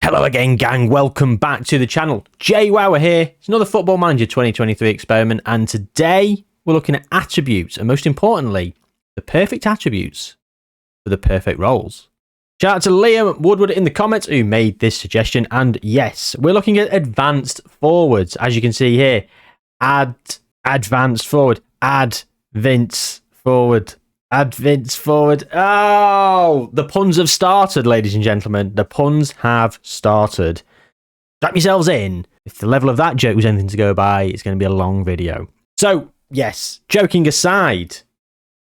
Hello again, gang. Welcome back to the channel. Jayhuahua here. It's another Football Manager 2023 experiment, and today we're looking at attributes, and most importantly, the perfect attributes for the perfect roles. Shout out to Liam Woodward in the comments who made this suggestion, and yes, we're looking at advanced forwards. As you can see here, add advanced forward, add Vince forward. Add Vince forward. Oh, the puns have started, ladies and gentlemen. The puns have started. Strap yourselves in. If the level of that joke was anything to go by, it's going to be a long video. So, yes, joking aside,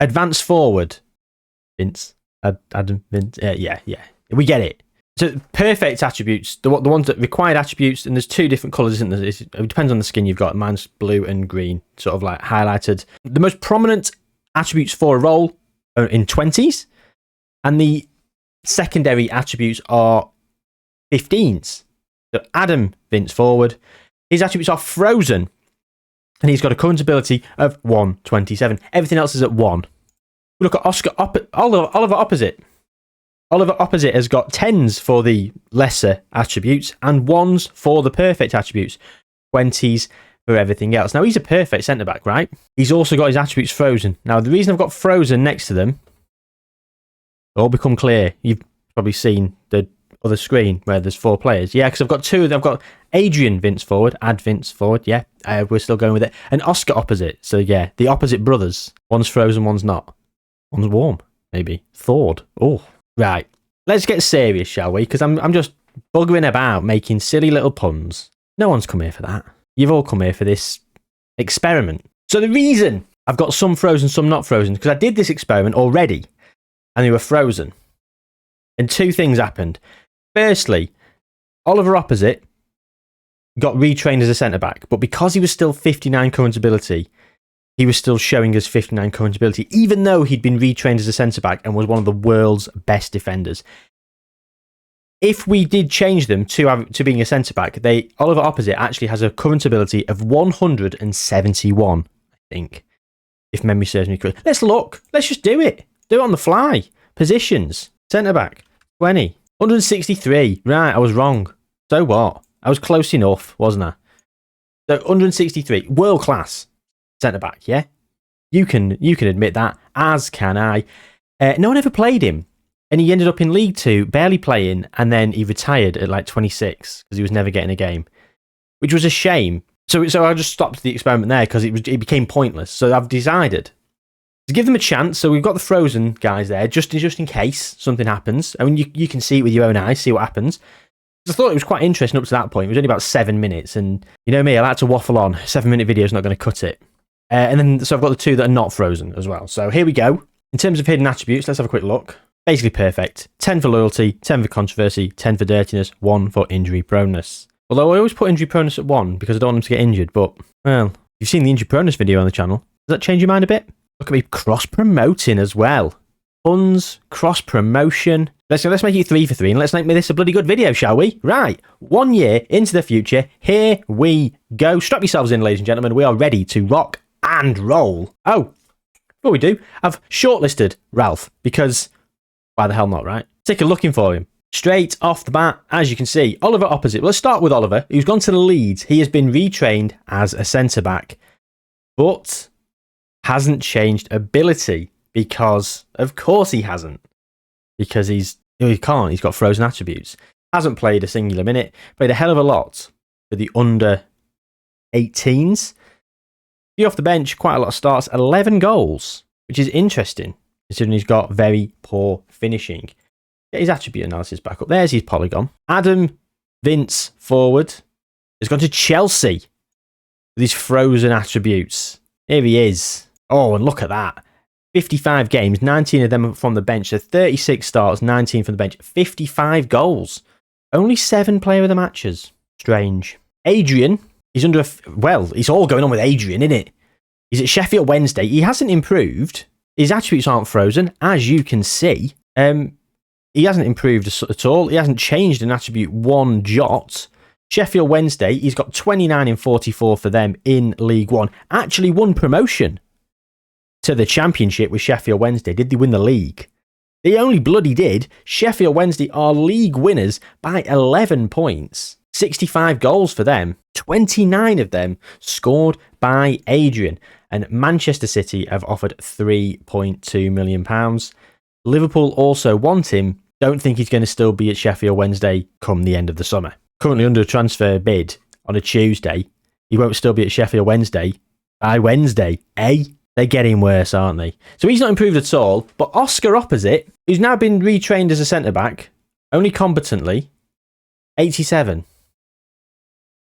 advance forward. Vince. Adam, Vince. Yeah. We get it. So, perfect attributes, the ones that required attributes, and there's two different colours, isn't there? It depends on the skin you've got. Mine's blue and green, sort of like highlighted. The most prominent attributes for a role are in 20s, and the secondary attributes are 15s. So Adam Vince forward, his attributes are frozen, and he's got a current ability of 127. Everything else is at 1. We look at Oliver Opposite. Oliver Opposite has got 10s for the lesser attributes and 1s for the perfect attributes, 20s for everything else. Now, he's a perfect centre-back, right? He's also got his attributes frozen. Now, the reason I've got frozen next to them, it'll all become clear. You've probably seen the other screen where there's 4 players. Yeah, because I've got 2 of them. I've got Adrian Vince forward, add Vince forward, yeah, we're still going with it. And Oscar Opposite. So, yeah, the opposite brothers. One's frozen, one's not. One's warm, maybe. Thawed. Oh, right. Let's get serious, shall we? Because I'm just buggering about making silly little puns. No one's come here for that. You've all come here for this experiment. So the reason I've got some frozen, some not frozen, because I did this experiment already and they were frozen. And 2 things happened. Firstly, Oliver Opposite got retrained as a centre-back, but because he was still 59 current ability, he was still showing us 59 current ability, even though he'd been retrained as a centre-back and was one of the world's best defenders. If we did change them to being a centre-back, Oliver Opposite actually has a current ability of 171, I think, if memory serves me correct. Let's look. Let's just do it. Do it on the fly. Positions. Centre-back. 20. 163. Right, I was wrong. So what? I was close enough, wasn't I? So 163. World-class centre-back, yeah? You can admit that, as can I. No one ever played him. And he ended up in League 2, barely playing, and then he retired at like 26 because he was never getting a game, which was a shame. So I just stopped the experiment there because it became pointless. So I've decided to give them a chance. So we've got the frozen guys there, just in case something happens. I mean, you can see it with your own eyes, see what happens. I thought it was quite interesting up to that point. It was only about 7 minutes, and you know me, I like to waffle on. 7-minute video is not going to cut it. And then so I've got the 2 that are not frozen as well. So here we go. In terms of hidden attributes, let's have a quick look. Basically perfect. 10 for loyalty, 10 for controversy, 10 for dirtiness, 1 for injury proneness. Although I always put injury proneness at 1 because I don't want them to get injured, but, well, you've seen the injury proneness video on the channel. Does that change your mind a bit? Look at me cross-promoting as well. Puns, cross-promotion. Let's make it 3 for 3 and let's make this a bloody good video, shall we? Right, 1 year into the future, here we go. Strap yourselves in, ladies and gentlemen. We are ready to rock and roll. Oh, before we do, I've shortlisted Ralph because why the hell not, right? Take a looking for him. Straight off the bat, as you can see, Oliver Opposite. Well, let's start with Oliver, who's gone to the Leeds. He has been retrained as a centre-back, but hasn't changed ability because, of course he hasn't. Because he can't. He's got frozen attributes. Hasn't played a singular minute. Played a hell of a lot for the under 18s. He off the bench, quite a lot of starts, 11 goals, which is interesting, considering he's got very poor finishing. Get his attribute analysis back up. There's his polygon. Adam Vince forward has gone to Chelsea with his frozen attributes. Here he is. Oh, and look at that. 55 games, 19 of them from the bench. So 36 starts, 19 from the bench. 55 goals. Only 7 player of the matches. Strange. Adrian, he's under it's all going on with Adrian, isn't it? He's at Sheffield Wednesday. He hasn't improved. His attributes aren't frozen, as you can see. He hasn't improved at all. He hasn't changed an attribute 1 jot. Sheffield Wednesday, he's got 29 in 44 for them in League 1. Actually won promotion to the Championship with Sheffield Wednesday. Did they win the league? They only bloody did. Sheffield Wednesday are league winners by 11 points. 65 goals for them. 29 of them scored by Adrian. And Manchester City have offered £3.2 million. Liverpool also want him. Don't think he's going to still be at Sheffield Wednesday come the end of the summer. Currently under a transfer bid on a Tuesday. He won't still be at Sheffield Wednesday by Wednesday, eh? They're getting worse, aren't they? So he's not improved at all. But Oscar opposite, who's now been retrained as a centre-back, only competently, 87.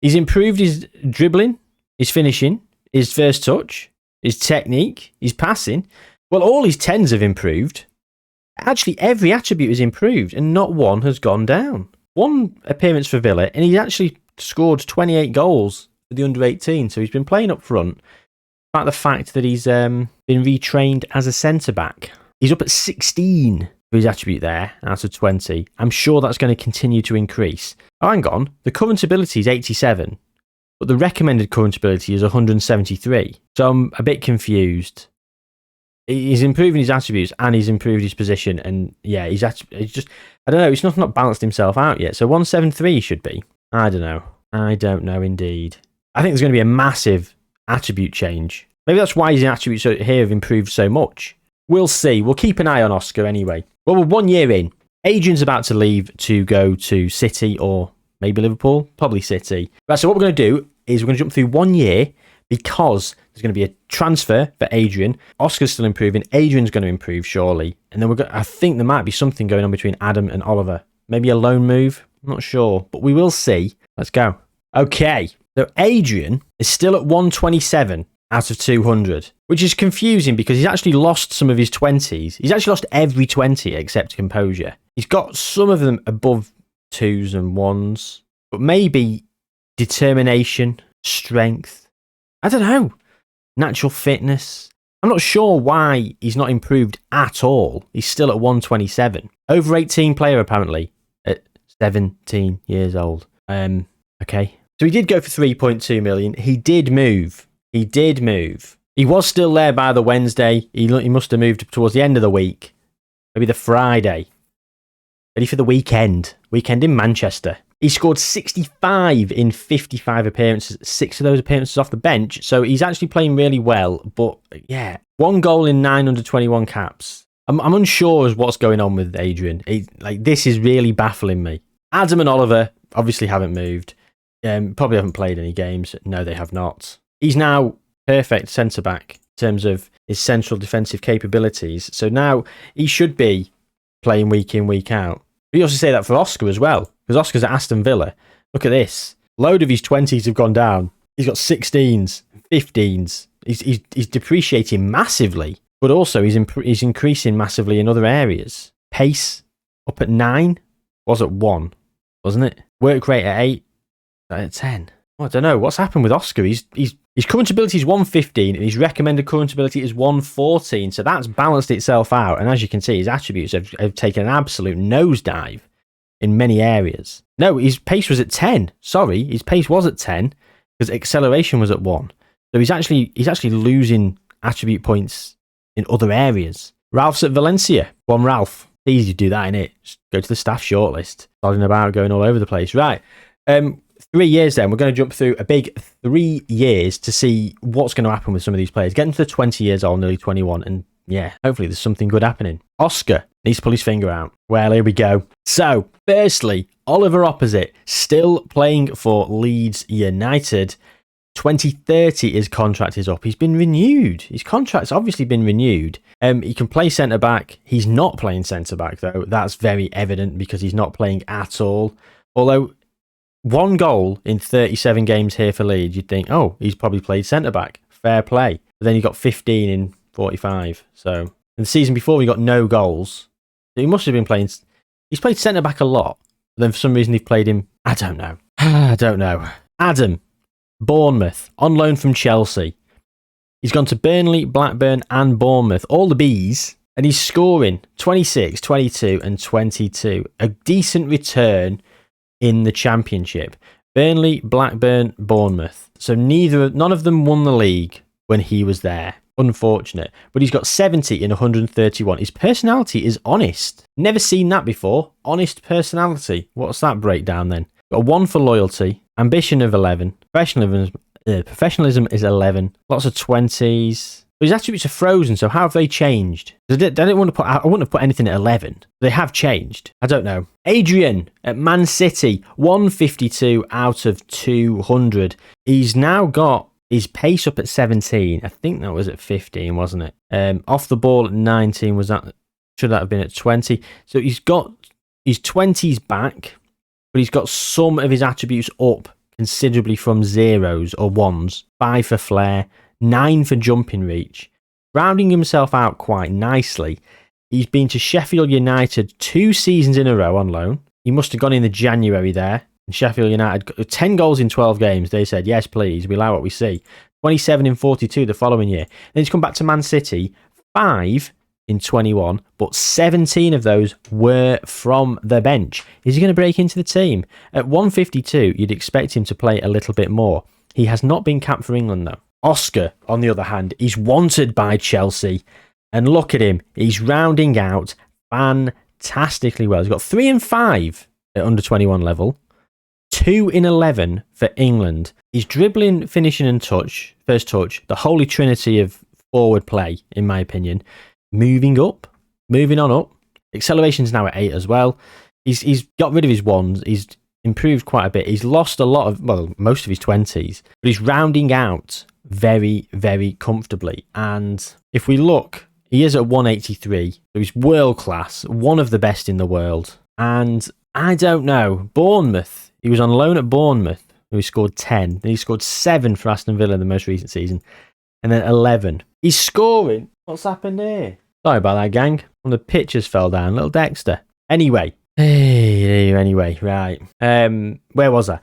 He's improved his dribbling, his finishing, his first touch, his technique, his passing. Well, all his 10s have improved. Actually, every attribute has improved and not one has gone down. One appearance for Villa and he's actually scored 28 goals for the under-18. So he's been playing up front. About the fact that he's been retrained as a centre-back. He's up at 16 for his attribute there out of 20. I'm sure that's going to continue to increase. Oh, hang on. The current ability is 87, but the recommended current ability is 173. So I'm a bit confused. He's improving his attributes and he's improved his position. And yeah, he's just, I don't know, he's not balanced himself out yet. So 173 should be. I don't know. I don't know indeed. I think there's going to be a massive attribute change. Maybe that's why his attributes here have improved so much. We'll see. We'll keep an eye on Oscar anyway. Well, we're 1 year in. Adrian's about to leave to go to City or maybe Liverpool. Probably City. Right, so what we're going to do is we're going to jump through 1 year because there's going to be a transfer for Adrian. Oscar's still improving. Adrian's going to improve, surely. And then I think there might be something going on between Adam and Oliver. Maybe a loan move. I'm not sure. But we will see. Let's go. Okay. So Adrian is still at 127 out of 200, which is confusing because he's actually lost some of his 20s. He's actually lost every 20 except composure. He's got some of them above 2s and 1s, but maybe determination, strength, I don't know, natural fitness. I'm not sure why he's not improved at all. He's still at 127. Over 18 player apparently at 17 years old. Okay. So he did go for 3.2 million. He did move. He was still there by the Wednesday. He must have moved towards the end of the week. Maybe the Friday. Ready for the weekend. Weekend in Manchester. He scored 65 in 55 appearances. 6 of those appearances off the bench. So he's actually playing really well. But yeah, 1 goal in 9 under 21 caps. I'm unsure as what's going on with Adrian. This is really baffling me. Adam and Oliver obviously haven't moved. Probably haven't played any games. No, they have not. He's now perfect centre-back in terms of his central defensive capabilities. So now he should be playing week in, week out. We also say that for Oscar as well, because Oscar's at Aston Villa. Look at this. Load of his 20s have gone down. He's got 16s, 15s. He's depreciating massively, but also he's increasing massively in other areas. Pace up at 9, was at 1, wasn't it? Work rate at 8. At 10. I don't know. What's happened with Oscar? His current ability is 115 and his recommended current ability is 114. So that's balanced itself out. And as you can see, his attributes have taken an absolute nosedive in many areas. No, his pace was at 10. Sorry, his pace was at 10 because acceleration was at 1. So he's actually losing attribute points in other areas. Ralph's at Valencia. One Ralph. Easy to do that, innit? Just go to the staff shortlist. Plodding about, going all over the place. Right. 3 years then, we're going to jump through a big 3 years to see what's going to happen with some of these players. Getting to the 20 years old, nearly 21, and yeah, hopefully there's something good happening. Oscar needs to pull his finger out. Well, here we go. So, firstly, Oliver opposite, still playing for Leeds United. 2030 his contract is up. He's been renewed. His contract's obviously been renewed. He can play centre-back. He's not playing centre-back, though. That's very evident because he's not playing at all. Although 1 goal in 37 games here for Leeds, you'd think, oh, he's probably played centre-back. Fair play. But then he got 15 in 45. So, in the season before, he got no goals. So he must have been playing... He's played centre-back a lot. But then for some reason, they've played him... I don't know. Adam, Bournemouth, on loan from Chelsea. He's gone to Burnley, Blackburn and Bournemouth. All the Bs. And he's scoring 26, 22 and 22. A decent return in the Championship. Burnley, Blackburn, Bournemouth. So none of them won the league when he was there. Unfortunate. But he's got 70 in 131. His personality is honest. Never seen that before. Honest personality. What's that breakdown then? Got a 1 for loyalty. Ambition of 11. Professionalism is 11. Lots of 20s. But his attributes are frozen, so how have they changed? I wouldn't have put anything at 11. They have changed. I don't know. Adrian at Man City, 152 out of 200. He's now got his pace up at 17. I think that was at 15, wasn't it? Off the ball at 19. Should that have been at 20? So he's got his 20s back, but he's got some of his attributes up considerably from 0s or 1s. 5 for flair, 9 for jumping reach. Rounding himself out quite nicely, he's been to Sheffield United 2 seasons in a row on loan. He must have gone in the January there. And Sheffield United, 10 goals in 12 games. They said, yes, please, we like what we see. 27 in 42 the following year. Then he's come back to Man City, 5 in 21, but 17 of those were from the bench. Is he going to break into the team? At 152, you'd expect him to play a little bit more. He has not been capped for England, though. Oscar, on the other hand, he's wanted by Chelsea. And look at him. He's rounding out fantastically well. He's got 3 and 5 at under 21 level. 2 in 11 for England. He's dribbling, finishing and first touch, the holy trinity of forward play, in my opinion. Moving on up. Acceleration's now at 8 as well. He's got rid of his 1s. He's improved quite a bit. He's lost a lot of, most of his 20s, but he's rounding out very, very comfortably. And if we look, he is at 183. So he's world class, one of the best in the world. And I don't know, Bournemouth. He was on loan at Bournemouth, where he scored 10. Then he scored 7 for Aston Villa in the most recent season. And then 11. He's scoring. What's happened here? Sorry about that, gang. One of the pitchers fell down. Little Dexter. Anyway, right. Where was I?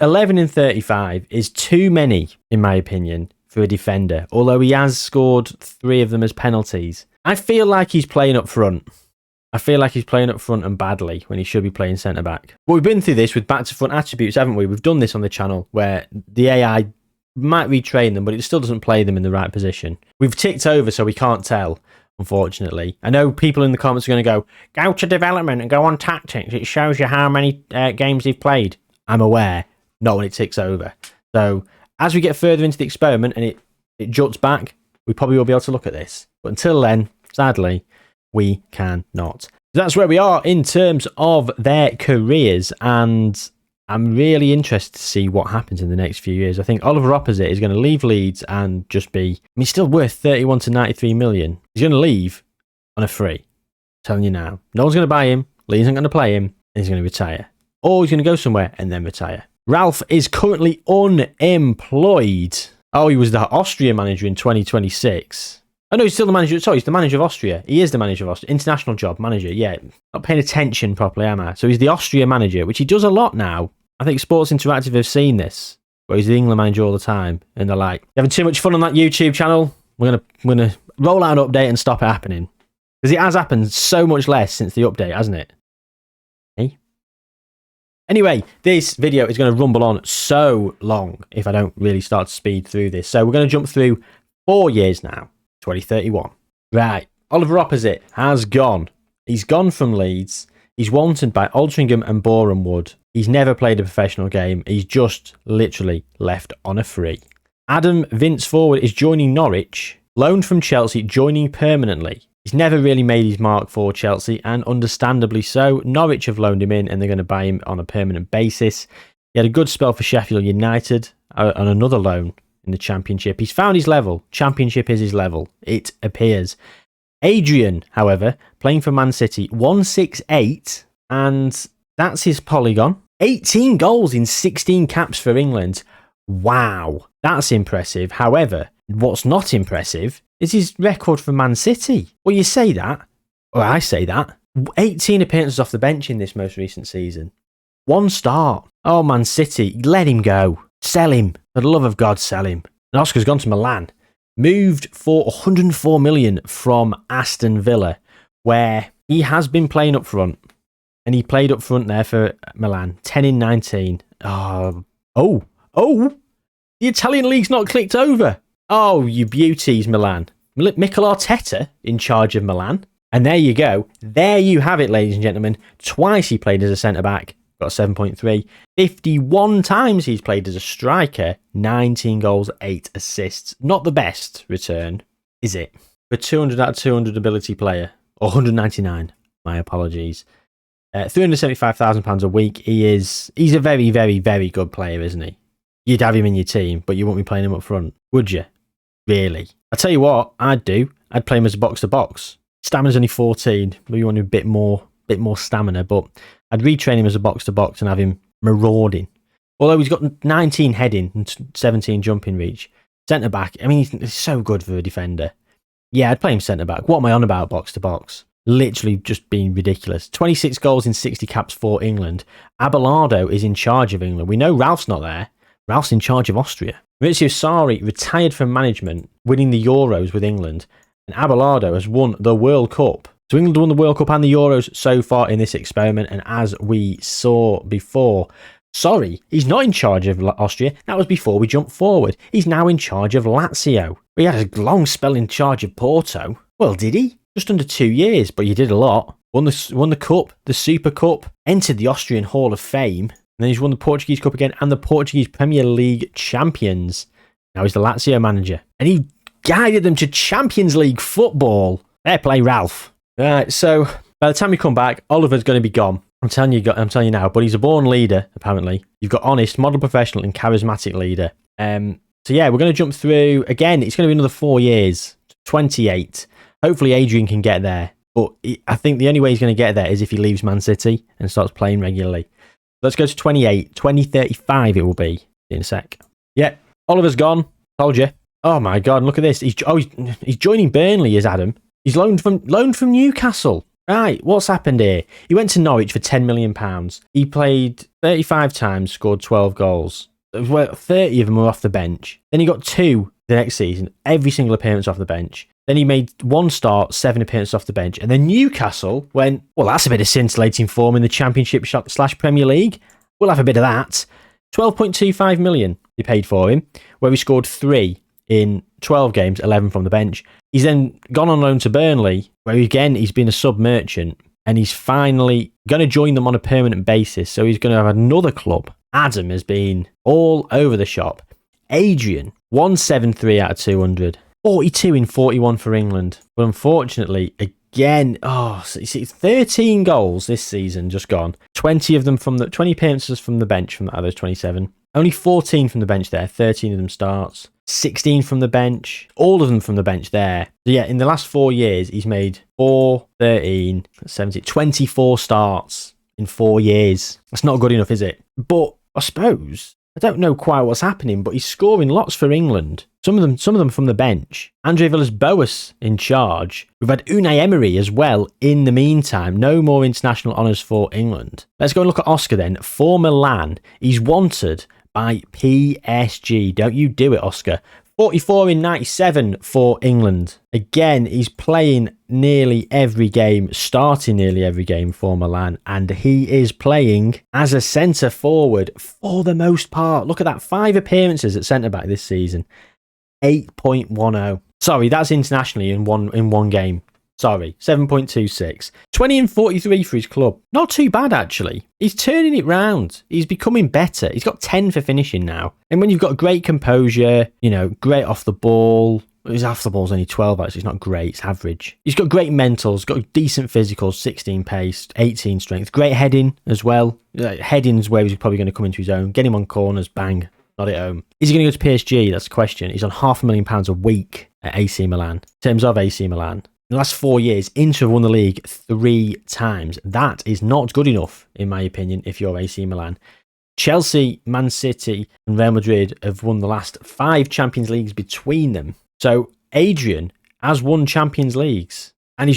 11 in 35 is too many, in my opinion, for a defender. Although he has scored 3 of them as penalties. I feel like he's playing up front. And badly when he should be playing centre-back. But we've been through this with back-to-front attributes, haven't we? We've done this on the channel where the AI might retrain them, but it still doesn't play them in the right position. We've ticked over, so we can't tell, unfortunately. I know people in the comments are going to go to development and go on tactics. It shows you how many games you've played. I'm aware, not when it ticks over. So as we get further into the experiment and it juts back, we probably will be able to look at this. But until then, sadly, we cannot. That's where we are in terms of their careers, and I'm really interested to see what happens in the next few years. I think Oliver Opposite is going to leave Leeds and just be, he's still worth 31 to 93 million. He's going to leave on a free. I'm telling you now. No one's going to buy him. Leeds isn't going to play him, and he's going to retire. Or he's going to go somewhere and then retire. Ralph is currently unemployed. Oh, he was the Austria manager in 2026. Oh, no, he's still the manager. Sorry, he's the manager of Austria. He is the manager of Austria. International job, manager. Yeah, not paying attention properly, am I? So he's the Austria manager, which he does a lot now. I think Sports Interactive have seen this, where he's the England manager all the time. And they're like, having too much fun on that YouTube channel. We're gonna roll out an update and stop it happening. Because it has happened so much less since the update, hasn't it? Hey? Anyway, this video is going to rumble on so long if I don't really start to speed through this. So we're going to jump through 4 years now. 2031. Right. Oliver Opposite has gone. He's gone from Leeds. He's wanted by Altrincham and Boreham Wood. He's never played a professional game. He's just literally left on a free. Adam Vince Forward is joining Norwich. Loaned from Chelsea, joining permanently. He's never really made his mark for Chelsea, and understandably so. Norwich have loaned him in, and they're going to buy him on a permanent basis. He had a good spell for Sheffield United on another loan in the Championship. He's found his level. Championship is his level, it appears. Adrian, however, playing for Man City, 168, and that's his polygon. 18 goals in 16 caps for England. Wow, that's impressive. However, what's not impressive is his record for Man City. Well, you say that, or I say that. 18 appearances off the bench in this most recent season. 1 start. Oh, Man City, let him go. Sell him. For the love of God, sell him. And Oscar's gone to Milan. Moved for 104 million from Aston Villa, where he has been playing up front. And he played up front there for Milan. 10 in 19. The Italian league's not clicked over. Oh, you beauties, Milan. Mikel Arteta in charge of Milan. And there you go. There you have it, ladies and gentlemen. Twice he played as a centre-back, got 7.3. 51 times he's played as a striker, 19 goals, 8 assists. Not the best return, is it? For 200 out of 200 ability player, or 199, my apologies. £375,000 a week. He's a very, very, very good player, isn't he? You'd have him in your team, but you wouldn't be playing him up front, would you? Really? I tell you what, I'd do. I'd play him as a box-to-box. Stamina's only 14, but you want a bit more stamina, but I'd retrain him as a box-to-box and have him marauding. Although he's got 19 heading and 17 jumping reach. Centre-back, I mean, he's so good for a defender. Yeah, I'd play him centre-back. What am I on about box-to-box? Literally just being ridiculous. 26 goals in 60 caps for England. Abelardo is in charge of England. We know Ralph's not there. Ralph's in charge of Austria. Maurizio Sarri retired from management, winning the Euros with England. And Abelardo has won the World Cup. So England won the World Cup and the Euros so far in this experiment. And as we saw before, sorry, he's not in charge of Austria. That was before we jumped forward. He's now in charge of Lazio. He had a long spell in charge of Porto. Well, did he? Just under 2 years, but you did a lot. Won the Cup, the Super Cup, entered the Austrian Hall of Fame. And then he's won the Portuguese Cup again and the Portuguese Premier League champions. Now he's the Lazio manager. And he guided them to Champions League football. Fair play, Ralph. Right, so by the time we come back, Oliver's going to be gone. I'm telling you now, but he's a born leader, apparently. You've got honest, model professional and charismatic leader. So yeah, we're going to jump through. Again, it's going to be another 4 years. 28. Hopefully Adrian can get there. But I think the only way he's going to get there is if he leaves Man City and starts playing regularly. Let's go to 28. 2035 it will be in a sec. Yeah, Oliver's gone. Told you. Oh my God, look at this. He's joining Burnley, is Adam. He's loaned from Newcastle. Right, what's happened here? He went to Norwich for £10 million. He played 35 times, scored 12 goals. 30 of them were off the bench. Then he got 2 the next season, every single appearance off the bench. Then he made 1 start, 7 appearances off the bench. And then Newcastle went, well, that's a bit of scintillating form in the Championship / Premier League. We'll have a bit of that. 12.25 million they paid for him, where he scored 3 in 12 games, 11 from the bench. He's then gone on loan to Burnley, where again, he's been a sub-merchant. And he's finally going to join them on a permanent basis. So he's going to have another club. Adam has been all over the shop. Adrian, 173 out of 200. 42 in 41 for England. But unfortunately, again, you see, 13 goals this season just gone. 20 appearances from the bench from that others 27. Only 14 from the bench there, 13 of them starts. 16 from the bench, all of them from the bench there. So yeah, in the last 4 years, he's made 4, 13, 17, 24 starts in 4 years. That's not good enough, is it? But I suppose, I don't know quite what's happening, but he's scoring lots for England. Some of them from the bench. Andre Villas-Boas in charge. We've had Unai Emery as well in the meantime. No more international honours for England. Let's go and look at Oscar then. For Milan, he's wanted by PSG. Don't you do it, Oscar. 44 in 97 for England. Again, he's playing nearly every game, starting nearly every game for Milan, and he is playing as a centre forward for the most part. Look at that, 5 appearances at centre back this season. 8.10. Sorry, that's internationally in one game. Sorry, 7.26. 20 and 43 for his club. Not too bad, actually. He's turning it round. He's becoming better. He's got 10 for finishing now. And when you've got great composure, great off the ball. His off the ball's only 12, actually. It's not great. It's average. He's got great mentals, got decent physicals, 16 pace, 18 strength. Great heading as well. Heading's where he's probably going to come into his own. Get him on corners, bang. Not at home. Is he going to go to PSG? That's the question. He's on £500,000 a week at AC Milan. In terms of AC Milan. In the last 4 years, Inter have won the league 3 times. That is not good enough, in my opinion, if you're AC Milan. Chelsea, Man City and Real Madrid have won the last 5 Champions Leagues between them. So Adrian has won Champions Leagues. And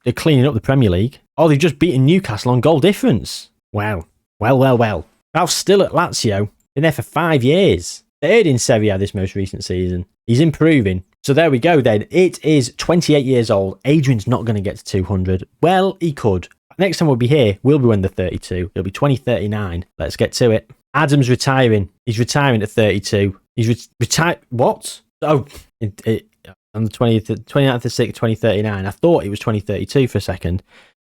they're cleaning up the Premier League. Oh, they've just beaten Newcastle on goal difference. Wow. Well. Ralph's still at Lazio. Been there for 5 years. 3rd in Serie A this most recent season. He's improving. So there we go then. It is 28 years old. Adrian's not going to get to 200. Well, he could. Next time we'll be here, we'll be when they're 32. It'll be 2039. Let's get to it. Adam's retiring. He's retiring at 32. He's retired. What? Oh, on the 29th of 6th, 2039. I thought it was 2032 for a second.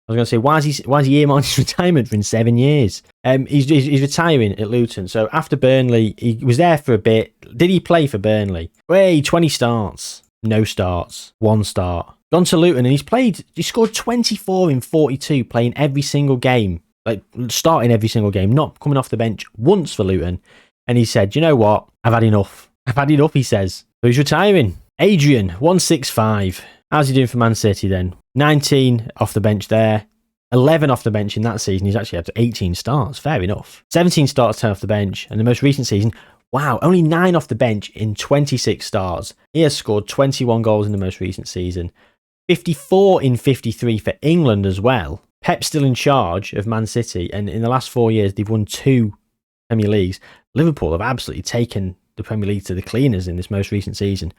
I was going to say, why is he earmarked his retirement for in 7 years? He's retiring at Luton. So after Burnley, he was there for a bit. Did he play for Burnley? 20 starts. No starts. 1 start. Gone to Luton and he scored 24 in 42, playing every single game. Like, starting every single game, not coming off the bench once for Luton. And he said, you know what? I've had enough. I've had enough, he says. So he's retiring. Adrian, 165. How's he doing for Man City then? 19 off the bench there. 11 off the bench in that season. He's actually had 18 starts. Fair enough. 17 starts, 10 off the bench. And the most recent season, wow, only 9 off the bench in 26 starts. He has scored 21 goals in the most recent season. 54 in 53 for England as well. Pep's still in charge of Man City. And in the last 4 years, they've won 2 Premier Leagues. Liverpool have absolutely taken the Premier League to the cleaners in this most recent season.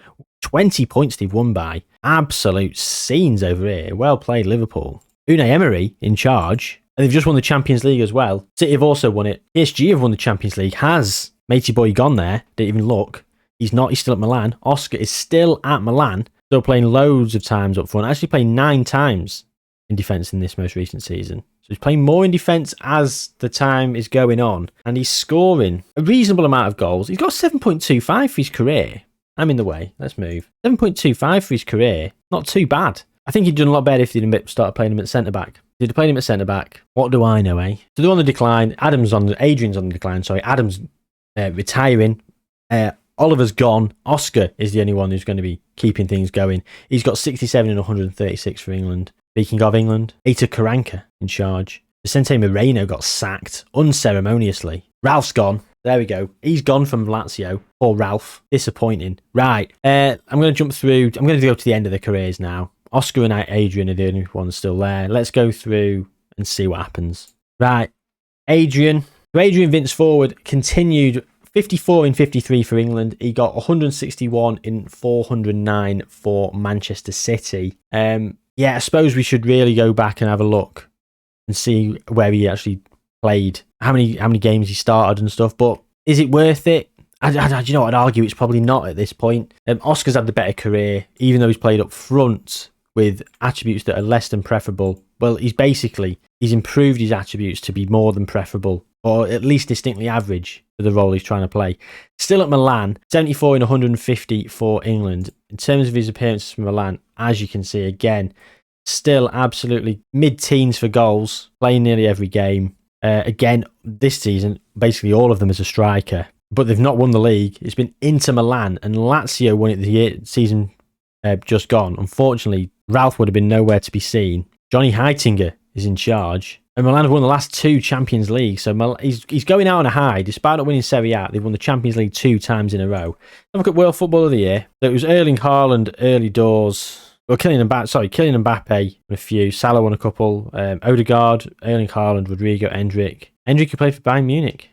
20 points they've won by. Absolute scenes over here. Well played, Liverpool. Unai Emery in charge. And they've just won the Champions League as well. City have also won it. PSG have won the Champions League. Has matey boy gone there? Didn't even look. He's not. He's still at Milan. Oscar is still at Milan. Still playing loads of times up front. Actually playing 9 times in defence in this most recent season. So he's playing more in defence as the time is going on. And he's scoring a reasonable amount of goals. He's got 7.25 for his career. I'm in the way. Let's move. 7.25 for his career. Not too bad. I think he'd done a lot better if they'd started playing him at centre-back. If they'd played him at centre-back, what do I know, eh? So they're on the decline. Adrian's on the decline, sorry. Adam's retiring. Oliver's gone. Oscar is the only one who's going to be keeping things going. He's got 67 and 136 for England. Speaking of England, Eita Karanka in charge. Vicente Moreno got sacked unceremoniously. Ralph's gone. There we go. He's gone from Lazio. Poor Ralph. Disappointing. Right. I'm going to jump through. I'm going to go to the end of their careers now. Oscar and Adrian are the only ones still there. Let's go through and see what happens. Right. Adrian. So Adrian Vince forward continued 54 in 53 for England. He got 161 in 409 for Manchester City. Yeah, I suppose we should really go back and have a look and see where he actually played, how many games he started and stuff. But is it worth it? You know, I'd argue it's probably not at this point. Oscar's had the better career, even though he's played up front with attributes that are less than preferable. Well, he's improved his attributes to be more than preferable, or at least distinctly average for the role he's trying to play. Still at Milan, 74 in 150 for England. In terms of his appearances for Milan, as you can see again, still absolutely mid-teens for goals, playing nearly every game. Again, this season, basically all of them as a striker, but they've not won the league. It's been Inter Milan, and Lazio won it the season just gone. Unfortunately, Ralph would have been nowhere to be seen. Johnny Heitinger is in charge. And Milan have won the last 2 Champions League, so he's going out on a high. Despite not winning Serie A, they've won the Champions League 2 times in a row. Look at World Football of the Year. So it was Erling Haaland early doors. Well, Kylian Mbappe, a few. Salah won a couple. Odegaard, Erling Haaland, Rodrigo, Endrick. Endrick who played for Bayern Munich.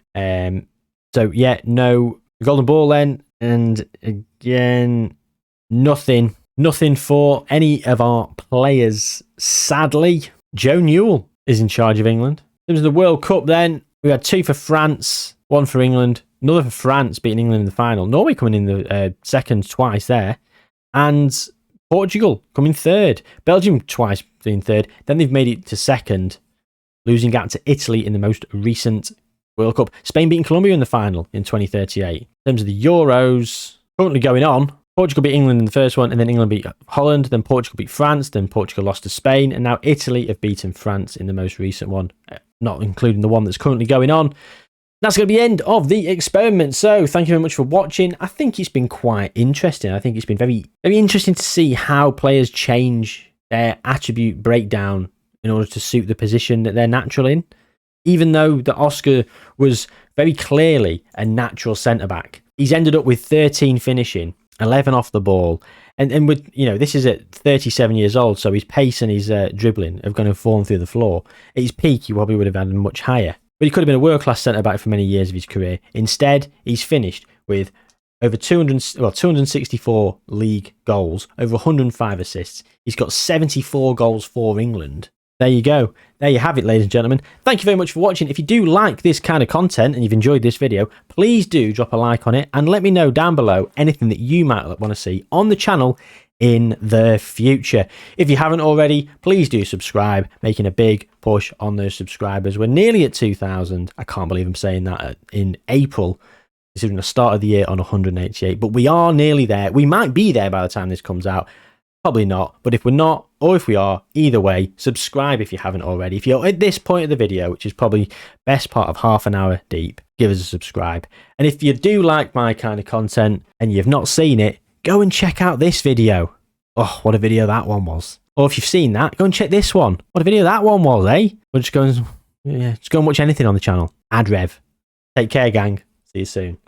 So yeah, no golden ball then, and again, nothing for any of our players. Sadly, Joe Newell is in charge of England. In terms of the World Cup, then we had 2 for France, 1 for England, another for France beating England in the final. Norway coming in the second twice there, and Portugal coming third. Belgium twice being third. Then they've made it to second, losing out to Italy in the most recent World Cup. Spain beating Colombia in the final in 2038. In terms of the Euros currently going on, Portugal beat England in the first one, and then England beat Holland, then Portugal beat France, then Portugal lost to Spain, and now Italy have beaten France in the most recent one, not including the one that's currently going on. That's going to be the end of the experiment. So thank you very much for watching. I think it's been quite interesting. I think it's been very, very interesting to see how players change their attribute breakdown in order to suit the position that they're natural in. Even though the Oscar was very clearly a natural centre-back, he's ended up with 13 finishing, 11 off the ball. And with, you know, this is at 37 years old, so his pace and his dribbling have going to fall through the floor. At his peak, he probably would have had much higher. But he could have been a world-class centre-back for many years of his career. Instead, he's finished with over 264 league goals, over 105 assists. He's got 74 goals for England. There you go. There you have it, ladies and gentlemen. Thank you very much for watching. If you do like this kind of content and you've enjoyed this video, please do drop a like on it and let me know down below anything that you might want to see on the channel in the future. If you haven't already, please do subscribe, making a big push on those subscribers. We're nearly at 2,000. I can't believe I'm saying that in April. This is the start of the year on 188, but we are nearly there. We might be there by the time this comes out. Probably not, but if we're not, or if we are, either way, subscribe if you haven't already. If you're at this point of the video, which is probably best part of half an hour deep, give us a subscribe. And if you do like my kind of content and you've not seen it, go and check out this video. Oh, what a video that one was. Or if you've seen that, go and check this one. What a video that one was, eh? Or just go and watch anything on the channel. Ad rev. Take care, gang. See you soon.